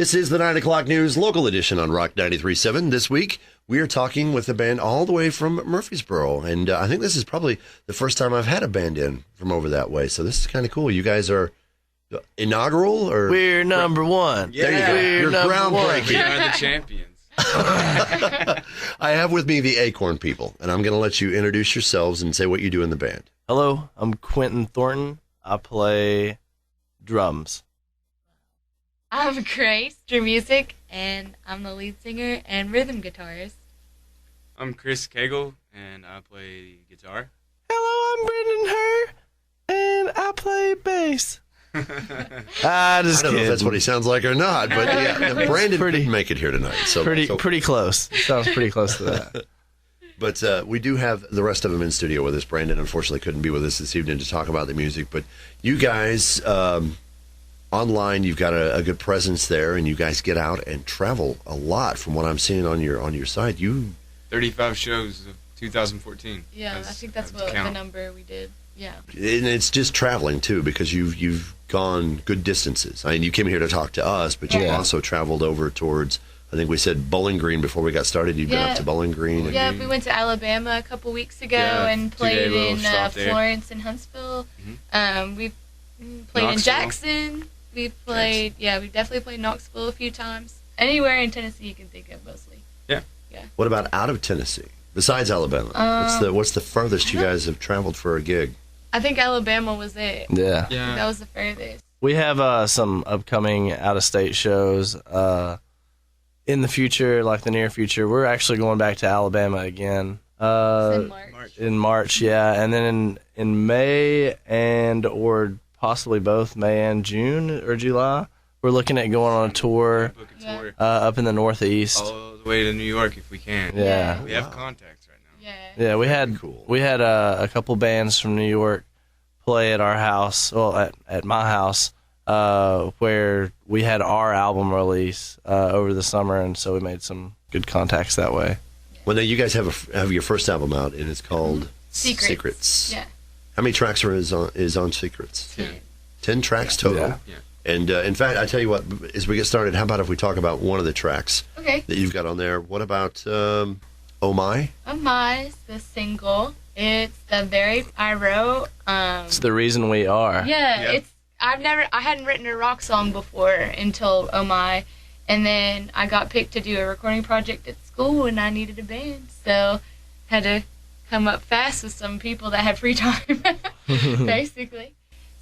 This is the 9 o'clock news local edition on Rock 93.7. This week, we are talking with a band all the way from Murfreesboro. And I think this is probably the first time I've had a band in from over that way. So this is kind of cool. You guys are inaugural? Or We're number one. There you go. You're groundbreaking. We are the champions. I have with me the Acorn people, and I'm going to let you introduce yourselves and say what you do in the band. Hello, I'm Quentin Thornton. I play drums. I'm Grace, drew music, and I'm the lead singer and rhythm guitarist. I'm Chris Cagle, and I play guitar. Hello, I'm Brendan Hur, and I play bass. I don't know if that's what he sounds like or not, but yeah, Brandon didn't make it here tonight. So pretty close. Sounds pretty close to that. But we do have the rest of them in studio with us. Brandon, unfortunately, couldn't be with us this evening to talk about the music. But you guys, online, you've got a good presence there, and you guys get out and travel a lot from what I'm seeing on your site. 35 shows of 2014. Yeah, I think that's the number we did. Yeah. And it's just traveling, too, because you've gone good distances. I mean, you came here to talk to us, but you've also traveled over towards, I think we said Bowling Green before we got started. You've been up to Bowling Green. Yeah, we went to Alabama a couple weeks ago and played in Florence and Huntsville. Mm-hmm. We've played in Jackson. We've played, we've definitely played Knoxville a few times. Anywhere in Tennessee you can think of, mostly. Yeah. What about out of Tennessee, besides Alabama? What's the furthest you guys have traveled for a gig? I think Alabama was it. Yeah. I think that was the furthest. We have some upcoming out-of-state shows in the future, like the near future. We're actually going back to Alabama again. In March, yeah. And then in May or possibly both May and June or July, we're looking at going on a tour, up in the Northeast. All the way to New York if we can. Yeah. We have contacts right now. Yeah, we had a couple bands from New York play at our house, at my house, where we had our album release over the summer, and so we made some good contacts that way. Well, now you guys have your first album out, and it's called Secrets. Yeah. How many tracks is on Secrets? 10 tracks total. Yeah. And in fact, I tell you what, as we get started, how about if we talk about one of the tracks that you've got on there? What about Oh My? Oh My is the single. It's I wrote. It's The Reason We Are. Yeah. I hadn't written a rock song before until Oh My, and then I got picked to do a recording project at school, and I needed a band, so had to come up fast with some people that had free time, basically.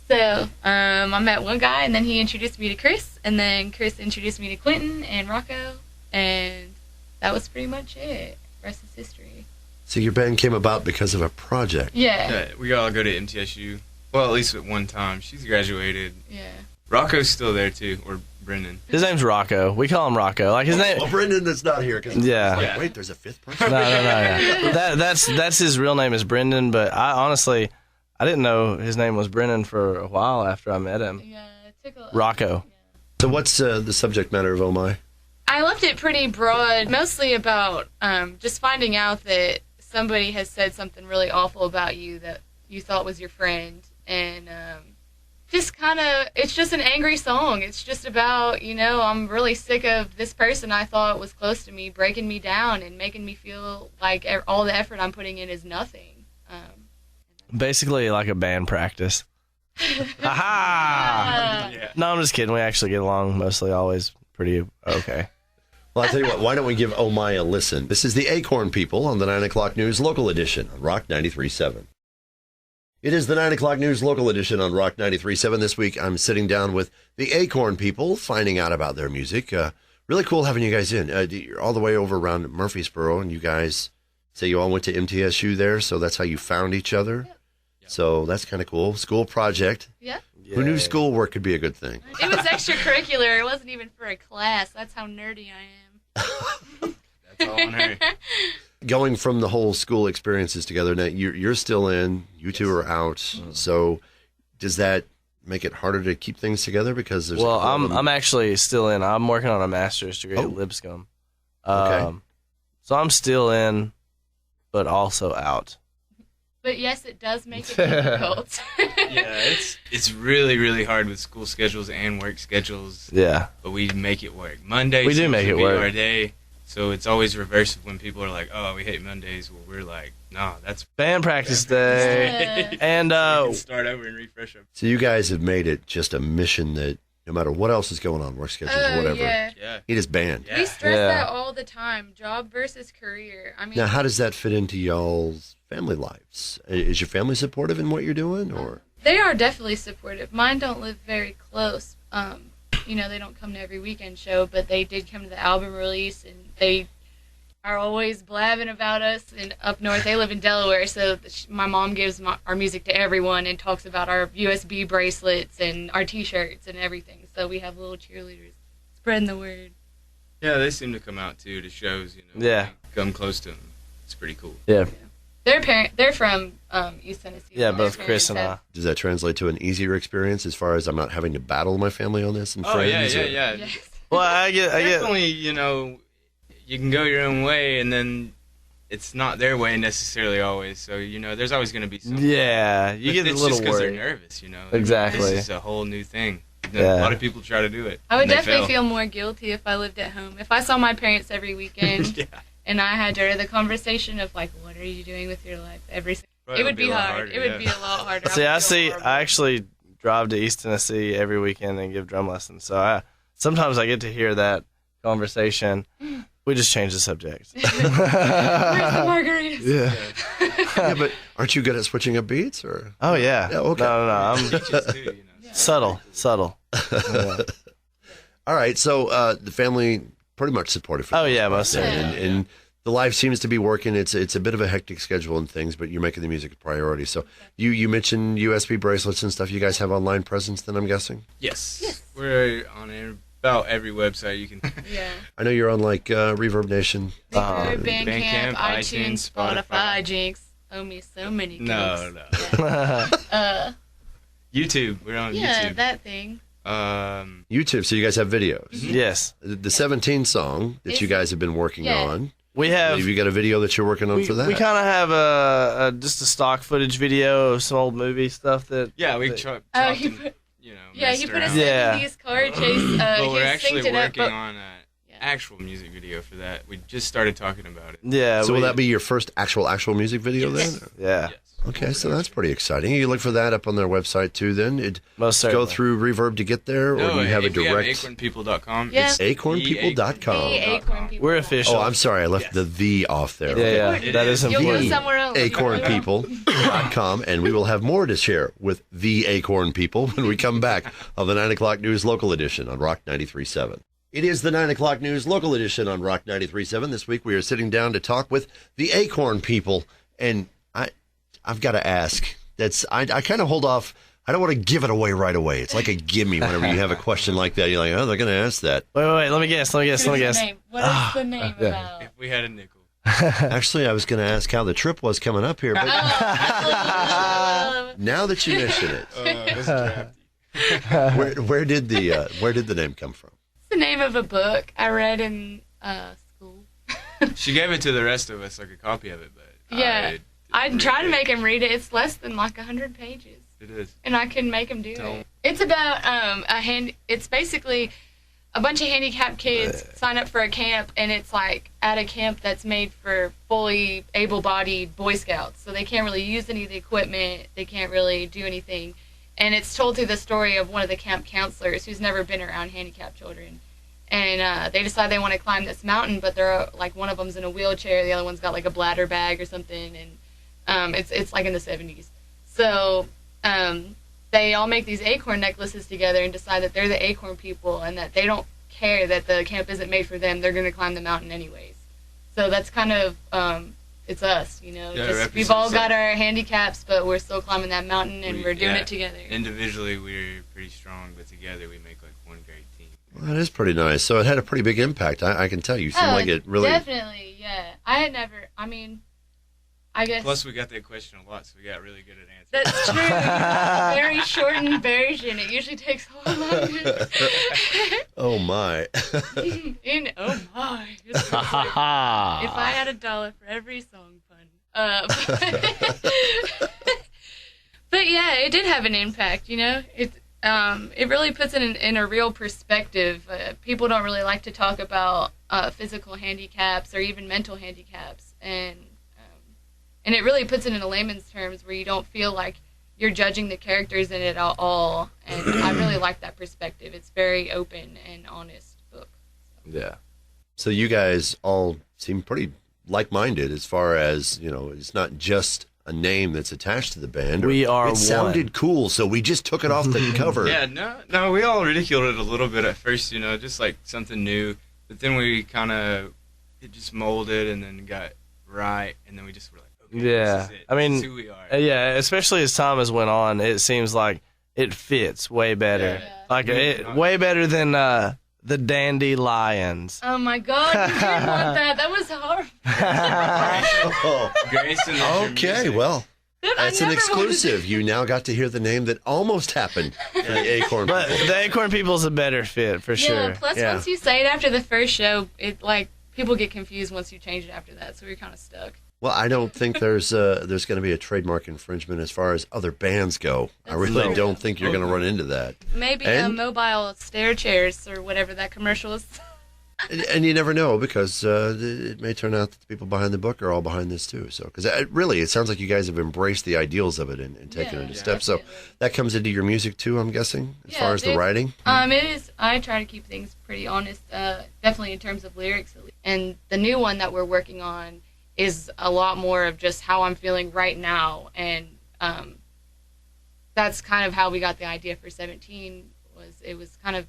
So I met one guy, and then he introduced me to Chris, and then Chris introduced me to Quentin and Rocco, and that was pretty much it. The rest is history. So your band came about because of a project. Yeah. We all go to MTSU. Well, at least at one time. She's graduated. Yeah. Rocco's still there, too, or Brendan. His name's Rocco. We call him Rocco. Like his name. Well, Brendan is not here. Wait, there's a fifth person? No. Yeah. That's his real name is Brendan, but I didn't know his name was Brendan for a while after I met him. Yeah, it took a Rocco. Yeah. So what's the subject matter of Oh My? I left it pretty broad, mostly about just finding out that somebody has said something really awful about you that you thought was your friend. And just kind of, it's just an angry song. It's just about, I'm really sick of this person I thought was close to me breaking me down and making me feel like all the effort I'm putting in is nothing. Basically like a band practice. Ha-ha! No, I'm just kidding. We actually get along mostly always pretty okay. Well, I'll tell you what, why don't we give Oh My a listen? This is the Acorn people on the 9 o'clock news local edition on Rock 93.7. It is the 9 o'clock news local edition on Rock 93.7. This week, I'm sitting down with the Acorn people, finding out about their music. Really cool having you guys in. You're all the way over around Murfreesboro, and you guys say you all went to MTSU there, so that's how you found each other. Yep. So that's kind of cool. School project. Yeah. Who knew schoolwork could be a good thing? It was extracurricular. It wasn't even for a class. That's how nerdy I am. That's all on her. Going from the whole school experiences together, now you're still in, you two are out. Mm-hmm. So does that make it harder to keep things together? Because there's I'm actually still in. I'm working on a master's degree at Lipscomb. Okay. So I'm still in, but also out. But But yes, it does make it difficult. Yeah, it's really, really hard with school schedules and work schedules. Yeah. But we make it work. Mondays We do make it be work. our day. So it's always reverse of when people are like, "Oh, we hate Mondays." Well, we're like, "No, that's Band practice day. Yeah. And we can start over and refresh our." So you guys have made it just a mission that no matter what else is going on, work schedules, whatever, Yeah. Yeah. it is band. Yeah. We stress Yeah. that all the time. Job versus career. I mean, Now, how does that fit into y'all's family lives? Is your family supportive in what you're doing, or? they are definitely supportive. Mine don't live very close. They don't come to every weekend show, but they did come to the album release, and they are always blabbing about us. And up north, they live in Delaware, so my mom gives our music to everyone and talks about our USB bracelets and our T-shirts and everything. So we have little cheerleaders spreading the word. Yeah, they seem to come out too to shows. Yeah. Come close to them. It's pretty cool. Yeah. They're from East Tennessee. Yeah, Their both Chris parents and have- I. Does that translate to an easier experience as far as I'm not having to battle my family on this and Oh friends? yeah. Yes. Well, I get. Definitely, you can go your own way, and then it's not their way necessarily always. So there's always going to be something. Yeah, you But get a it's little just because they're worried. nervous. Exactly. This is a whole new thing. Yeah. A lot of people try to do it. I would and they definitely fail. feel more guilty if I lived at home. If I saw my parents every weekend Yeah. and I had to have the conversation of like, what are you doing with your life Probably it would be be a lot hard. harder, It would yeah. be a lot harder. See, would I feel see. horrible. I actually drive to East Tennessee every weekend and give drum lessons. So sometimes I get to hear that conversation. We just change the subject. Where's the margaritas? Yeah. Yeah, but aren't you good at switching up beats, or? Oh yeah. Yeah, okay. No. I'm Teachers too, subtle. Yeah. All right, so the family pretty much supportive. Oh, yeah, most then, certainly. and the life seems to be working. It's a bit of a hectic schedule and things, but you're making the music a priority. So you mentioned USB bracelets and stuff. You guys have online presence, then I'm guessing. Yes. We're on about every website you can. Yeah. I know you're on like Reverb Nation. Bandcamp, Bandcamp, iTunes, iTunes, Spotify. Spotify. Jinx owe me so many gigs. No. Yeah. YouTube. We're on Yeah, YouTube. that thing. YouTube. So you guys have videos. Yes. The 17 song that you guys have been working Yeah. on. We have. Have you got a video that you're working on We for that? kind of have just a stock footage video of some old movie stuff that. Yeah, we that- talked Oh, he and, put- you know, Yeah, messed he put a around. Yeah. 70s car chase. But we're he actually synced it up, working but- on an actual music video for that. We just started talking about it. Yeah. So will that be your first actual music video Yes. then? Yeah. Yes. Okay, so that's pretty exciting. You look for that up on their website too then? Most Go certainly. through Reverb to get there, or No, do you have a if we direct... acornpeople.com. Yeah. It's Acornpeople.com. The Acorn people. We're official. Oh, I'm sorry, I left the off there. Yeah, Okay. yeah. That is You'll You'll go important. somewhere else. acornpeople.com, and we will have more to share with the Acorn People when we come back on the 9 o'clock news local edition on Rock 93.7. It is the 9 o'clock news local edition on Rock 93.7. This week we are sitting down to talk with the Acorn People, and I've got to ask, I kind of hold off. I don't want to give it away right away. It's like a gimme whenever you have a question like that. You're like, oh, they're going to ask that. Wait. Let me guess. What is the name about? If we had a nickel. Actually, I was going to ask how the trip was coming up here, but Oh, now that you mention it, That's drafty. where did the name come from? it's the name of a book I read in school. She gave it to the rest of us, like a copy of it, but Yeah. I didn't tried read to it. make him read it. It's less than like 100 pages. It is. And I couldn't make him do Tell it. 'em. It's about it's basically a bunch of handicapped kids sign up for a camp, and it's like at a camp that's made for fully able-bodied Boy Scouts. So they can't really use any of the equipment. They can't really do anything. And it's told through the story of one of the camp counselors who's never been around handicapped children. And they decide they want to climb this mountain, but they're like, one of them's in a wheelchair, the other one's got like a bladder bag or something, and it's like in the 70s. So they all make these acorn necklaces together and decide that they're the Acorn People and that they don't care that the camp isn't made for them. They're going to climb the mountain anyways. So that's kind of it's us, you know. Yeah, it Just, we've all represents got us. our handicaps, but we're still climbing that mountain and we're doing Yeah. it together. Individually, we're pretty strong, but together we make like one great team. Well, that is pretty nice. So it had a pretty big impact. I can tell. You seem like it really. Definitely, yeah. I guess Plus, we got that question a lot, so we got really good at answering. that's true. Very shortened version. It usually takes a whole longer. Oh my! Oh my. If I had $1 for every song pun, But yeah, it did have an impact, you know? It really puts it in a real perspective. People don't really like to talk about physical handicaps or even mental handicaps, and it really puts it in a layman's terms where you don't feel like you're judging the characters in it at all. And I really like that perspective. It's very open and honest book. Yeah. So you guys all seem pretty like-minded as far as, you know, it's not just a name that's attached to the band. We are It sounded cool, so we just took it off the cover. Yeah, no, we all ridiculed it a little bit at first, you know, just like something new. But then we it just molded and then got right, and then we just were like, okay, Yeah. this is it. I mean, This is who we are. Yeah, especially as time has went on, it seems like it fits way better. Yeah. Like way better than the Dandelions. Oh my God, you didn't want that. That was horrible. Grace and Okay, well, that's an exclusive. You now got to hear the name that almost happened for the Acorn. But the Acorn People's a better fit for sure. Yeah, plus once you say it after the first show, it like people get confused once you change it after that, so we're kind of stuck. Well, I don't think there's going to be a trademark infringement as far as other bands go. I really true. don't think you're going to run into that. Maybe And- mobile stair chairs or whatever that commercial is. And you never know, because it may turn out that the people behind the book are all behind this too. So, because it sounds like you guys have embraced the ideals of it and taken it a step. So that comes into your music too, I'm guessing, as far as the writing. It is. I try to keep things pretty honest, definitely in terms of lyrics. At least. And the new one that we're working on is a lot more of just how I'm feeling right now, and that's kind of how we got the idea for 17. It was kind of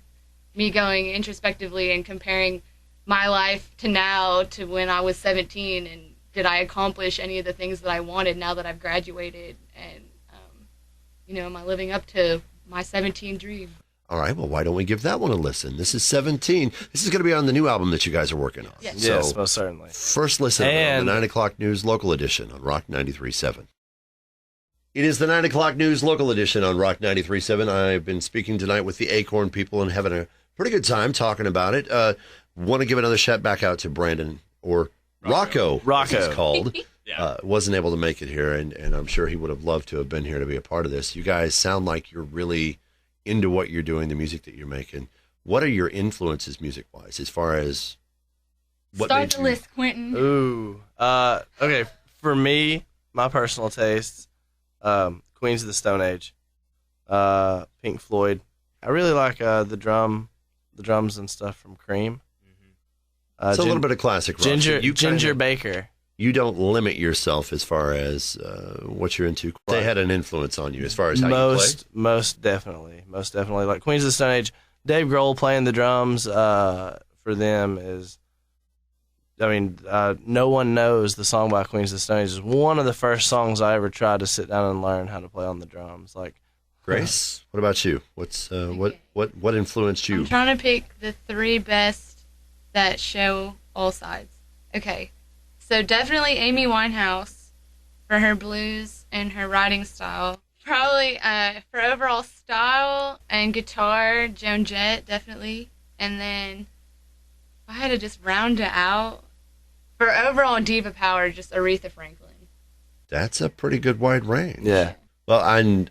me going introspectively and comparing my life to now to when I was 17, and did I accomplish any of the things that I wanted now that I've graduated, and am I living up to my 17 dream? All right, well, why don't we give that one a listen? This is 17. This is going to be on the new album that you guys are working on. Yes, Yes, most certainly. First listen on the 9 o'clock news local edition on Rock 93.7. It is the 9 o'clock news local edition on Rock 93.7. I've been speaking tonight with the Acorn people and having a pretty good time talking about it. Want to give another shout back out to Brandon, or Rocco. As he's called. Wasn't able to make it here, and I'm sure he would have loved to have been here to be a part of this. You guys sound like you're really into what you're doing, the music that you're making. What are your influences music-wise, as far as what Start made the you... list, Quentin. Ooh. Okay, for me, my personal tastes, Queens of the Stone Age, Pink Floyd. I really like the drums and stuff from Cream. It's a little bit of classic rock. Ginger Baker. You don't limit yourself as far as what you're into. They had an influence on you as far as how you play? Most definitely. Like Queens of the Stone Age, Dave Grohl playing the drums for them is, No One Knows, the song by Queens of the Stone Age, is one of the first songs I ever tried to sit down and learn how to play on the drums. Like, Grace, what about you? What's what influenced you? I'm trying to pick the three best that show all sides. Okay. So definitely Amy Winehouse for her blues and her writing style. Probably for overall style and guitar, Joan Jett, definitely. And then if I had to just round it out, for overall diva power, just Aretha Franklin. That's a pretty good wide range. yeah. Well,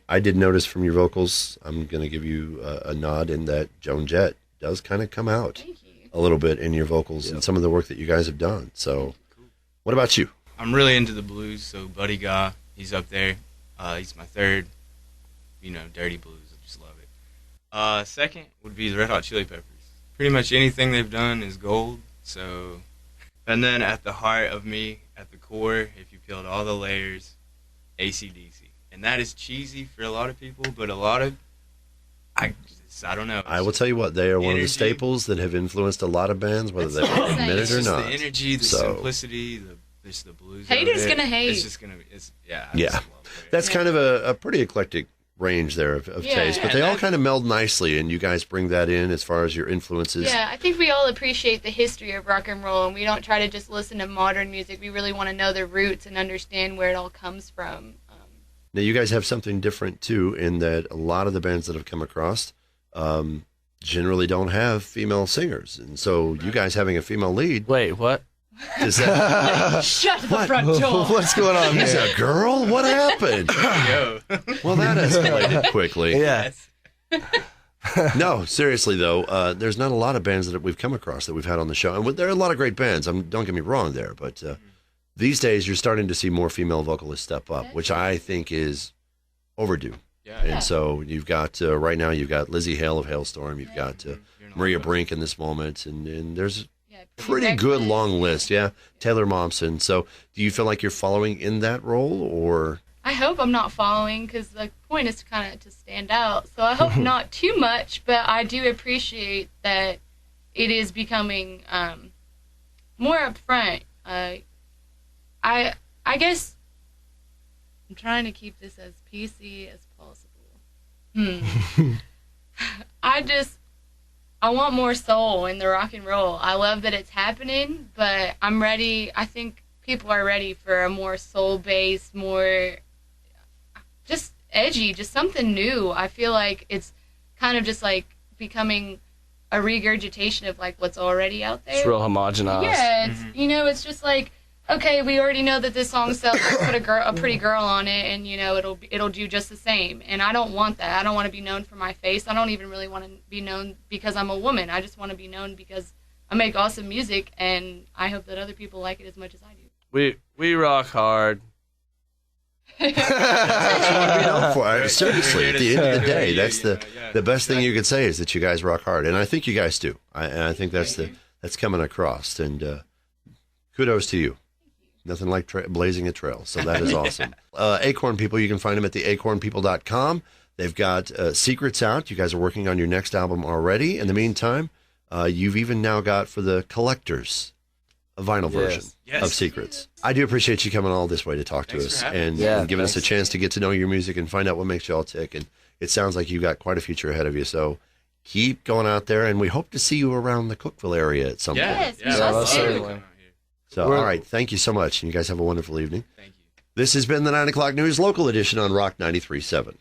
I did notice from your vocals, I'm going to give you a nod in that Joan Jett does kind of come out Thank you. a little bit in your vocals and some of the work that you guys have done. So what about you? I'm really into the blues, so Buddy Guy, he's up there. He's my third, dirty blues. I just love it. Second would be the Red Hot Chili Peppers. Pretty much anything they've done is gold. So, and then at the heart of me, at the core, if you peeled all the layers, AC/DC. And that is cheesy for a lot of people, but I don't know. I will tell you what, they are one of the staples that have influenced a lot of bands, whether they admit it or not. The energy, the simplicity, the blues. Haters gonna hate. It's just gonna be, I Yeah. just love it. That's kind of a pretty eclectic range there of taste, but they all kind of meld nicely, and you guys bring that in as far as your influences. Yeah, I think we all appreciate the history of rock and roll, and we don't try to just listen to modern music. We really want to know the roots and understand where it all comes from. Now, you guys have something different, too, in that a lot of the bands that have come across generally don't have female singers. And so you guys having a female lead. Wait, what? Is that Shut the front door. What's going on he's here? a girl? What happened? Yo. Well, that escalated quickly. Yeah. No, seriously though, there's not a lot of bands that we've come across that we've had on the show, and there are a lot of great bands. Don't get me wrong there, but these days you're starting to see more female vocalists step up, which I think is overdue. Yeah. And so you've got right now you've got Lizzie Hale of Hailstorm, you've got Maria Brink in this moment, and there's a pretty good long list. Yeah, Taylor Momsen. So do you feel like you're following in that role, or? I hope I'm not following, because the point is kind of to stand out. So I hope not too much, but I do appreciate that it is becoming more upfront. I guess I'm trying to keep this as PC as possible. I want more soul in the rock and roll. I love that it's happening, but I'm ready. I think people are ready for a more soul-based, more just edgy, just something new. I feel like it's kind of just like becoming a regurgitation of like what's already out there. It's real homogenized. Yeah, it's it's just like, okay, we already know that this song sells. Let's put a pretty girl on it, and it'll do just the same. And I don't want that. I don't want to be known for my face. I don't even really want to be known because I'm a woman. I just want to be known because I make awesome music, and I hope that other people like it as much as I do. We rock hard. Seriously, at the end of the day, that's the best thing you could say is that you guys rock hard, and I think you guys do. I think that's coming across, and kudos to you. Nothing like blazing a trail, so that is awesome. Acorn people, you can find them at the acornpeople.com. They've got Secrets out. You guys are working on your next album already. In the meantime, you've even now got for the collectors a vinyl version of Secrets. I do appreciate you coming all this way to talk to us and giving us a chance to get to know your music and find out what makes you all tick. And it sounds like you've got quite a future ahead of you. So keep going out there, and we hope to see you around the Cookeville area at some point. Yes, certainly. So, all right. Thank you so much. And you guys have a wonderful evening. Thank you. This has been the 9 o'clock news local edition on Rock 93.7.